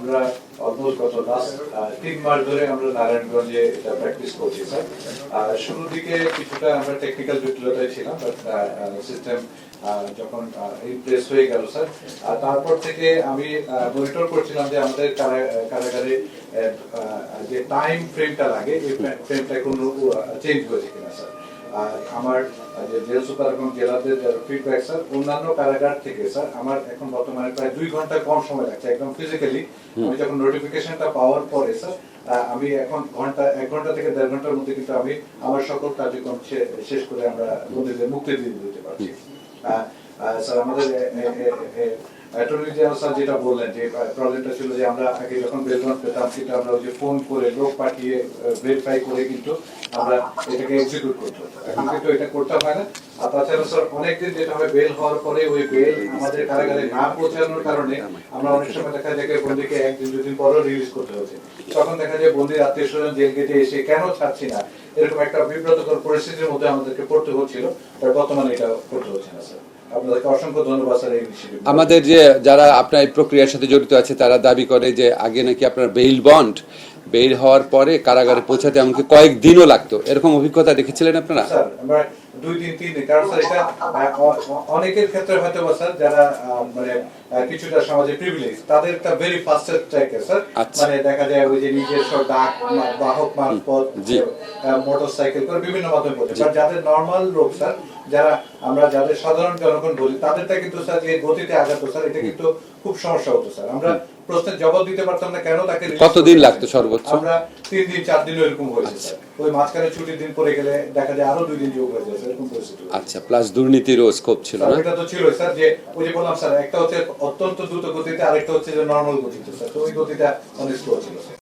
আমরা অলমোস্ট গত লাস্ট 3 মাস ধরে আমরা নারায়ণগঞ্জে এটা প্র্যাকটিস করছি স্যার। শুরুর দিকে কিছুটা আমরা টেকনিক্যাল জটিলতায় ছিলাম, বাট সিস্টেম যখন ইমপ্রেস হয়ে গেল স্যার, তারপর থেকে আমি মনিটর করছিলাম যে আমাদের কারাগারে যে টাইম ফ্রেমটা লাগে এই ফ্রেমটা কোনো চেঞ্জ হয়েছে কিনা স্যার। আমার যে জেল সুপার এবং জেলাদের ফিডব্যাক স্যার, অন্যান্য কারাগার থেকে স্যার আমার এখন বর্তমানে প্রায় 2 ঘন্টা কম সময় লাগছে একদম ফিজিক্যালি। আমি যখন নোটিফিকেশনটা পাওয়ার পরে স্যার, আমি এখন 1 ঘন্টা থেকে 1.5 ঘন্টার মধ্যে কিন্তু আমি আমার সকল কার্যক্রম শেষ করে আমরা বন্দীদের মুক্তি দিয়ে দিতে পারছি। স্যার আমাদের অ্যাটর্নি জেনারেল স্যার যেটা বললেন যে প্রবলেমটা ছিল যে আমরা আগে যখন বেলবন্ড পেতাম সেটা আমরা ওই যে ফোন করে লোক পাঠিয়ে ভেরিফাই করে কিন্তু আমরা এটাকে এক্সিকিউট করতে হতো, এখন কিন্তু এটা করতে হয় না। আর তাছাড়া স্যার অনেকদিন যেটা হয় বেল হওয়ার পরে ওই বেল আমাদের কারাগারে না পৌঁছানোর কারণে আমরা অনেক সময় দেখা যায় বন্দীকে 1-2 দিন পরও রিলিজ করতে হচ্ছে। তখন দেখা যায় বন্দীর আত্মীয় স্বজন জেল গেটে এসে কেন ছাড়ছি না, এরকম একটা বিব্রতকর পরিস্থিতির মধ্যে আমাদেরকে পড়তে হচ্ছিল, বর্তমানে এটা করতে হচ্ছে না স্যার। আপনাদেরকে অসংখ্য ধন্যবাদ স্যার এই ইনিশিয়েটিভ। আমাদের যে যারা আপনার এই প্রক্রিয়ার সাথে জড়িত আছে তারা দাবি করে যে আগে নাকি আপনার বেইল বন্ড বের হওয়ার পরে কারাগারে পৌঁছাতে এমনকি কয়েকদিনও লাগতো, এরকম অভিজ্ঞতা দেখেছিলেন আপনারা? স্যার আমরা 2-3 দিন, কারণ স্যার এটা অনেকের ক্ষেত্রে হয়তো স্যার যারা মানে কিছুটা সমাজে প্রিভিলেজ তাদের একটা ভেরি ফাস্টেস্ট ট্র্যাকে স্যার, মানে দেখা যায় ওই যে নিজস্ব ডাক বাহক মারফত মোটরসাইকেল করে বিভিন্ন মাধ্যমে করতে, বাট যাদের নরমাল লোক স্যার, যারা আমরা যাদের সাধারণ জনগণ বলি তাদেরটা কিন্তু স্যার যে গতিতে আগাতো স্যার, এটা কিন্তু খুব সমস্যা হতো স্যার। আমরা প্রশ্নের জবাব দিতে পারতাম না কেন তাকে কতদিন লাগতো সর্বোচ্চ? আমরা 3 দিন 4 দিন এরকম হয়েছে স্যার। ওই মাঝখানে ছুটির দিন পড়ে গেলে দেখা যায় আরো 2 দিন যোগ হয়ে যায় এরকম পরিস্থিতি। আচ্ছা, প্লাস দুর্নীতিরও স্কোপ ছিল না? এটা তো ছিল স্যার, যে ওই যে বললাম স্যার, একটা হচ্ছে অত্যন্ত দ্রুত গতিতে, আরেকটা হচ্ছে যে নরমাল গতিতে স্যার, তো ওই গতিটা অনেক স্লো ছিল স্যার।